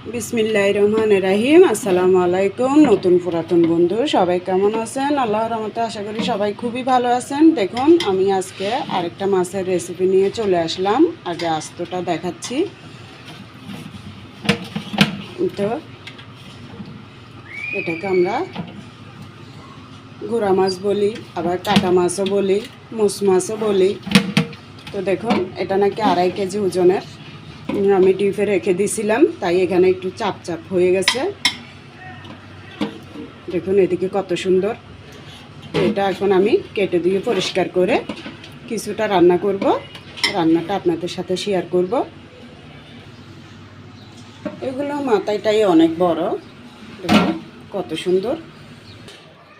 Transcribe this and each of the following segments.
বিসমিল্লাহির রহমানির রহিম। আসসালামু আলাইকুম। নতুন পুরাতন বন্ধু সবাই কেমন আছেন? আল্লাহর রহমতে আশা করি সবাই খুবই ভালো আছেন। দেখুন আমি আজকে আরেকটা মাছের রেসিপি নিয়ে চলে আসলাম। আগে আস্তটা দেখাচ্ছি। তো এটাকে আমরা গুঁড়া মাছ বলি, আবার কাটা মাছও বলি, মুস মাছও বলি। তো দেখুন এটা নাকি 2.5 কেজি ওজনের। আমি ডিপে রেখে দিয়েছিলাম, তাই এখানে একটু চাপ চাপ হয়ে গেছে। দেখুন এদিকে কত সুন্দর। এটা এখন আমি কেটে দিয়ে পরিষ্কার করে কিছুটা রান্না করব। রান্নাটা আপনাদের সাথে শেয়ার করব। এগুলো মাথাটাই অনেক বড়, দেখুন কত সুন্দর।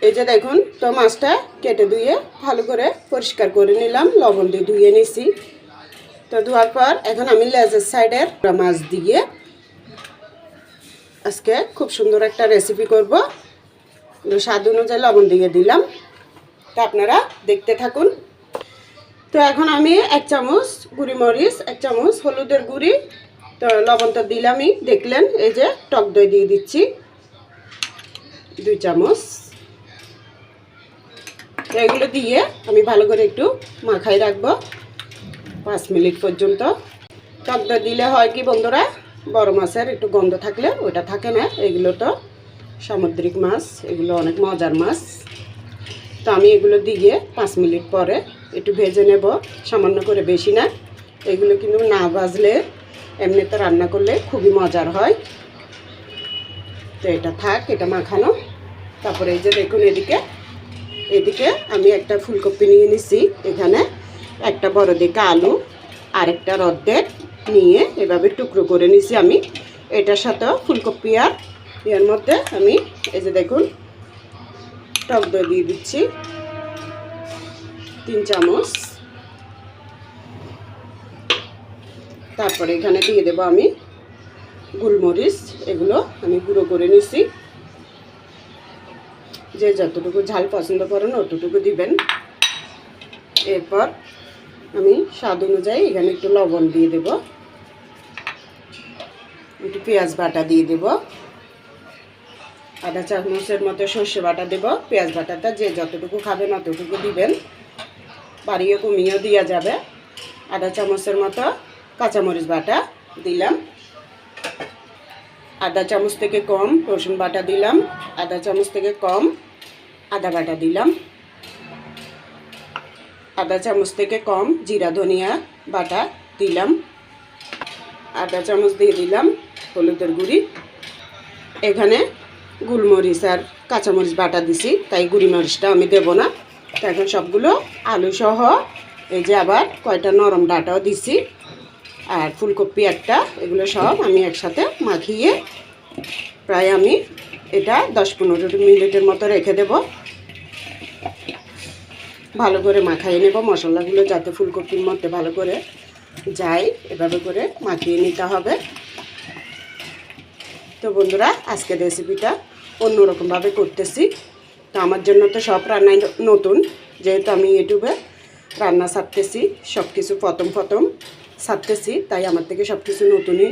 এই যে দেখুন, তো মাছটা কেটে ধুয়ে ভালো করে পরিষ্কার করে নিলাম, লবণ দিয়ে ধুয়ে নিছি। তো ধোয়ার পর এখন আমি লেজের সাইডের মাছ দিয়ে আজকে খুব সুন্দর একটা রেসিপি করব। স্বাদ অনুযায়ী লবণ দিয়ে দিলাম, তো আপনারা দেখতে থাকুন। তো এখন আমি 1 চামচ গুঁড়ি মরিচ, 1 চামচ হলুদের গুঁড়ি, তো লবণটা দিলামই, দেখলেন। এই যে টক দই দিয়ে দিচ্ছি 2 চামচ। তো এগুলো দিয়ে আমি ভালো করে একটু মাখাই রাখবো 5 মিনিট পর্যন্ত। টক দই দিলে হয় কি বন্ধুরা, বড় মাছের একটু গন্ধ থাকলে ওটা থাকে না। এগুলো তো সামুদ্রিক মাছ, এগুলো অনেক মজার মাছ। তো আমি এগুলো দিয়ে 5 মিনিট পরে একটু ভেজে নেব, সামান্য করে, বেশি না। এগুলো কিন্তু না ভাজলে এমনিতে রান্না করলে খুবই মজার হয়। তো এটা থাক, এটা মাখানো। তারপরে এই যে দেখুন এদিকে আমি একটা ফুলকপি নিয়ে নিছি। এখানে একটা বড় দিকে আলু আর একটা অর্ধেক নিয়ে এভাবে টুকরো করে নিছি আমি। এটার সাথেও ফুলকপি আর এর মধ্যে আমি এই যে দেখুন টক দই দিয়ে দিচ্ছি 3 চামচ। তারপরে এখানে দিয়ে দেব আমি গোলমরিচ, এগুলো আমি গুঁড়ো করে নিছি। যে যতটুকু ঝাল পছন্দ করেন অতটুকু দিবেন। এরপর আমি স্বাদ অনুযায়ী এখানে একটু লবণ দিয়ে দেব, একটু পেঁয়াজ বাটা দিয়ে দেব, আধা চামচের মতো সর্ষে বাটা দেব। পেঁয়াজ বাটাটা যে যতটুকু খাবেন অতটুকু দিবেন, বাড়িয়ে কমিয়েও দেওয়া যাবে। আধা চামচের মতো কাঁচামরিচ বাটা দিলাম, আধা চামচ থেকে কম রসুন বাটা দিলাম, আধা চামচ থেকে কম আদা বাটা দিলাম, আধা চামচ থেকে কম জিরা ধনিয়া বাটা দিলাম, আধা চামচ দিয়ে দিলাম হলুদের গুঁড়ি। এখানে গোলমরিচ আর কাঁচামরিচ বাটা দিছি, তাই গুঁড়ি মরিচটা আমি দেব না। তো এখন সবগুলো আলু সহ এই যে আবার কয়টা নরম ডাঁটাও দিছি আর ফুলকপি একটা, এগুলো সব আমি একসাথে মাখিয়ে প্রায় আমি এটা 10-15 মিনিটের মতো রেখে দেব। ভালো করে মাখিয়ে নেব মশলাগুলো, যাতে ফুলকপির মধ্যে ভালো করে যায়, এভাবে করে মাখিয়ে নিতে হবে। তো বন্ধুরা আজকের রেসিপিটা অন্যরকমভাবে করতেছি। তো আমার জন্য তো সব রান্নাই নতুন, যেহেতু আমি ইউটিউবে রান্না ছাড়তেছি, সব কিছু প্রথম ছাড়তেছি, তাই আমার থেকে সব কিছু নতুনই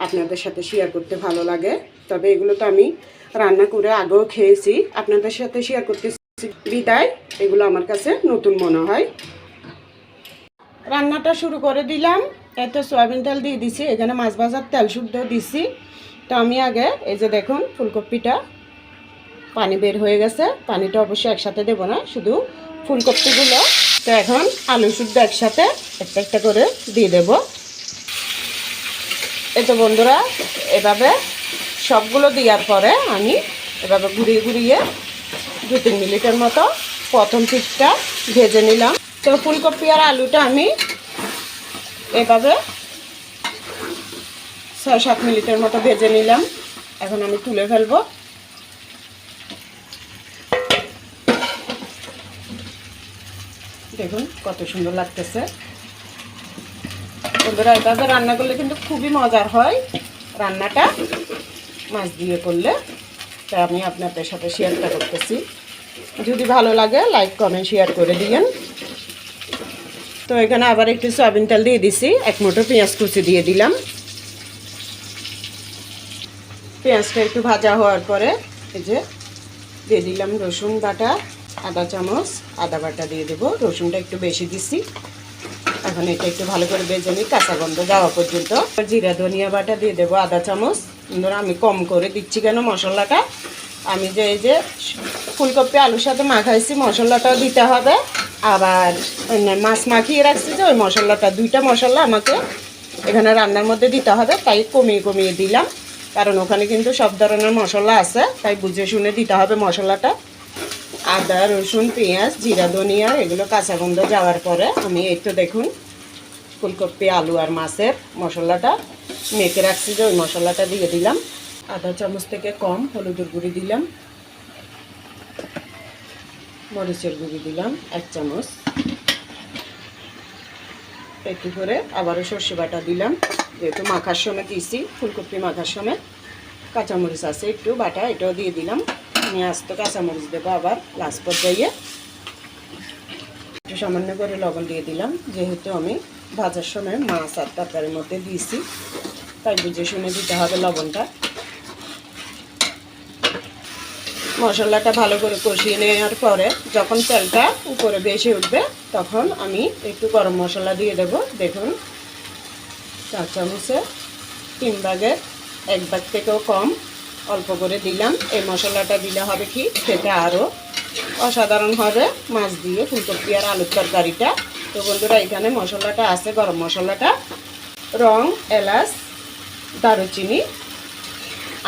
আপনাদের সাথে শেয়ার করতে ভালো লাগে। তবে এগুলো তো আমি রান্না করে আগেও খেয়েছি, আপনাদের সাথে শেয়ার করতেছি বিদায় এগুলো আমার কাছে নতুন মনে হয়। রান্নাটা শুরু করে দিলাম। এত সয়াবিন তেল দিয়ে দিছি, এখানে মাছ ভাজার তেল শুদ্ধ দিছি। তো আমি আগে এই যে দেখুন ফুলকপিটা পানি বের হয়ে গেছে, পানিটা অবশ্যই একসাথে দেব না, শুধু ফুলকপিগুলো। তো এখন আলু শুদ্ধ একসাথে একটা একটা করে দিয়ে দেব। এই তো বন্ধুরা এভাবে সবগুলো দেওয়ার পরে আমি এভাবে ঘুরিয়ে ঘুরিয়ে 2-3 মিনিটের মতো প্রথম পিঠটা ভেজে নিলাম। তো ফুলকপি আর আলুটা আমি এভাবে 6-7 মিনিটের মতো ভেজে নিলাম। এখন আমি তুলে ফেলবো। দেখুন কত সুন্দর লাগতেছে বন্ধুরা। এভাবে রান্না করলে কিন্তু খুবই মজার হয় রান্নাটা, মাছ দিয়ে করলে। তাই আমি আপনাদের সাথে শেয়ারটা করতেছি। যদি ভালো লাগে লাইক কমেন্ট শেয়ার করে দিবেন। তো এখানে আবার একটু সয়াবিন তেল দিয়ে দিছি, 1 মুঠো পেঁয়াজ কুচি দিয়ে দিলাম। পেঁয়াজটা একটু ভাজা হওয়ার পরে এই যে দিয়ে দিলাম রসুন বাটা, আদা চামচ আদা বাটা দিয়ে দেবো। রসুনটা একটু বেশি দিচ্ছি। এখন এটা একটু ভালো করে ভেজে নিই কাঁচা গন্ধ যাওয়া পর্যন্ত। জিরা ধনিয়া বাটা দিয়ে দেবো আধা চামচ। ধরো আমি কম করে দিচ্ছি কেন, মশলাটা আমি যে এই যে ফুলকপি আলুর সাথে মাখাইছি মশলাটাও দিতে হবে, আবার মাছ মাখিয়ে রাখছি যে ওই মশলাটা, দুইটা মশলা আমাকে এখানে রান্নার মধ্যে দিতে হবে, তাই কমিয়ে কমিয়ে দিলাম। কারণ ওখানে কিন্তু সব ধরনের মশলা আছে, তাই বুঝে শুনে দিতে হবে মশলাটা। আদা রসুন পেঁয়াজ জিরা ধনিয়া এগুলো কাঁচা গন্ধ যাওয়ার পরে আমি এই তো দেখুন ফুলকপি আলু আর মাছের মশলাটা মেখে রাখছি যে ওই মশলাটা দিয়ে দিলাম। আধা চামচ থেকে কম হলুদের গুঁড়ি দিলাম, মরিচের গুঁড়ি দিলাম 1 চামচ, একটু করে আবারও সর্ষে বাটা দিলাম, যেহেতু মাখার সময় দিয়েছি ফুলকপি মাখার সময়। কাঁচামরিচ আছে একটু বাটা, এটাও দিয়ে দিলাম। আমি আস্ত কাঁচামরিচ দেবো আবার লাস্ট পর্যায়ে। একটু সামান্য করে লবণ দিয়ে দিলাম, যেহেতু আমি ভাজার সময় মাছ আর তরকারির মধ্যে দিয়েছি, তাই বুঝে শুনে দিতে হবে লবণটা। মশলাটা ভালো করে কষিয়ে নেওয়ার পরে যখন তেলটা উপরে ভেসে উঠবে তখন আমি একটু গরম মশলা দিয়ে দেব। দেখুন 4 চামচে 3 ভাগের 1 ভাগ থেকেও কম অল্প করে দিলাম। এই মশলাটা দিলে হবে কি খেতে আরও অসাধারণ হবে মাছ দিয়ে ফুলকপি আর আলুর তরকারিটা। তো বন্ধুরা এখানে মশলাটা আছে, গরম মশলাটা, রং, এলাচ, দারুচিনি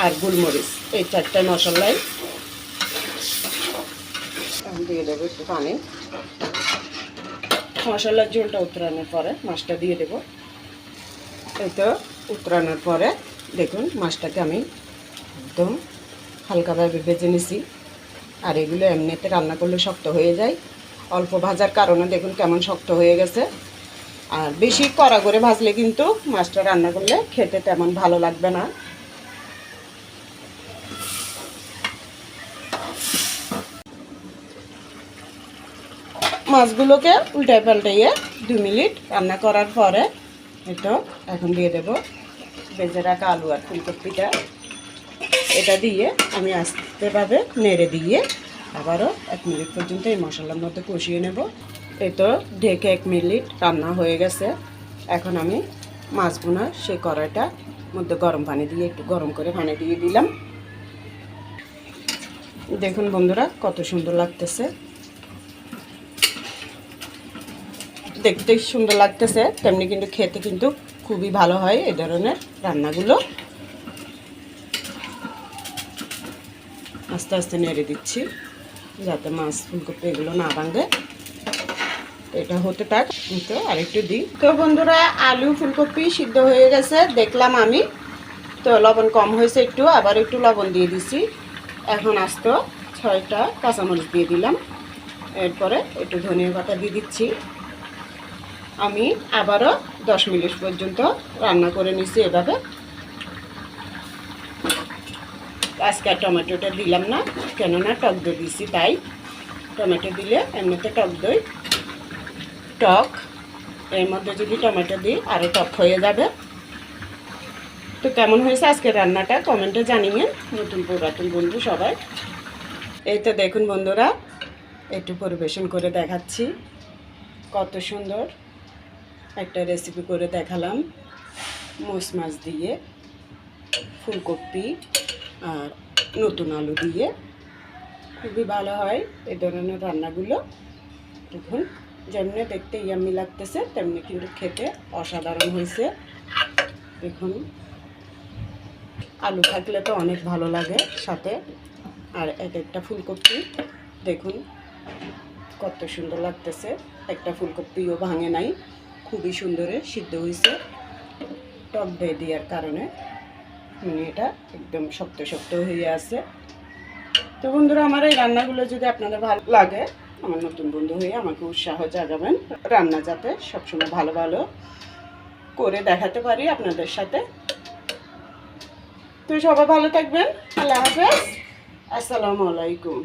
আর গোলমরিচ, এই 4টা মশলাই দিয়ে দেবো একটু পানি। মশলার ঝোলটা উতরানোর পরে মাছটা দিয়ে দেবো। এই তো উতরানোর পরে দেখুন মাছটাকে আমি একদম হালকাভাবে ভেজে নিছি। আর এগুলো এমনিতে রান্না করলে শক্ত হয়ে যায়, অল্প ভাজার কারণে দেখুন কেমন শক্ত হয়ে গেছে। আর বেশি কড়া করে ভাজলে কিন্তু মাছটা রান্না করলে খেতে তেমন ভালো লাগবে না। মাছগুলোকে উল্টায় পাল্টাইয়ে 2 মিনিট রান্না করার পরে এটা এখন দিয়ে দেব ভেজে রাখা আলু আর ফুলকপিটা। এটা দিয়ে আমি আস্তেভাবে নেড়ে দিয়ে আবারও 1 মিনিট পর্যন্ত এই মশলার মধ্যে কষিয়ে নেব। এই তো ঢেকে 1 মিনিট রান্না হয়ে গেছে। এখন আমি মাছ বোনা সেই কড়াইটার মধ্যে গরম পানি দিয়ে একটু গরম করে পানি দিয়ে দিলাম। দেখুন বন্ধুরা কত সুন্দর লাগতেছে, দেখতে সুন্দর লাগতেছে, তেমনি কিন্তু খেতে কিন্তু খুবই ভালো হয় এই ধরনের রান্নাগুলো। আস্তে আস্তে নেড়ে দিচ্ছি যাতে মাছ ফুলকপি এগুলো না ভাঙে। এটা হতে থাক, তো আরেকটু দিই। তো বন্ধুরা আলু ফুলকপি সিদ্ধ হয়ে গেছে দেখলাম আমি, তো লবণ কম হয়েছে একটু, আবার একটু লবণ দিয়ে দিছি। এখন আস্ত 6টা কাঁচামরিচ দিয়ে দিলাম, এরপরে একটু ধনিয়া পাতা দিয়ে দিচ্ছি। আমি আবারও 10 মিনিট পর্যন্ত রান্না করে নিছি এভাবে। আজকে টমেটোটা দিলাম না, কেননা টক দই দিছি, তাই টমেটো দিলে এমনিতে টক দই টক, এর মধ্যে যদি টমেটো দিই আরও টক হয়ে যাবে। তো কেমন হয়েছে আজকে রান্নাটা কমেন্টে জানিয়ে, নতুন পুরাতন বন্ধু সবাই। এই তো দেখুন বন্ধুরা একটু পরিবেশন করে দেখাচ্ছি, কত সুন্দর একটা রেসিপি করে দেখালাম। মোষ মাছ দিয়ে ফুলকপি আর নতুন আলু দিয়ে খুবই ভালো হয় এই ধরনের রান্নাগুলো। দেখুন যেমনি দেখতে ইয়াম্মি লাগতেছে তেমনি কিন্তু খেতে অসাধারণ হয়েছে। দেখুন আলু থাকলে তো অনেক ভালো লাগে সাথে, আর একটা ফুলকপি দেখুন কত সুন্দর লাগতেছে, একটা ফুলকপিও ভাঙে নাই, খুবই সুন্দরে সিদ্ধ হয়েছে টক দই দেওয়ার কারণে। এটা একদম শক্ত শক্ত হয়ে আছে। তো বন্ধুরা আমার এই রান্নাগুলো যদি আপনাদের ভালো লাগে, আমার নতুন বন্ধু হয়ে আমাকে উৎসাহ জাগাবেন রান্না যাতে সবসময় ভালো ভালো করে দেখাতে পারি আপনাদের সাথে। তো সবাই ভালো থাকবেন, আল্লাহ হাফেজ, আসসালামু আলাইকুম।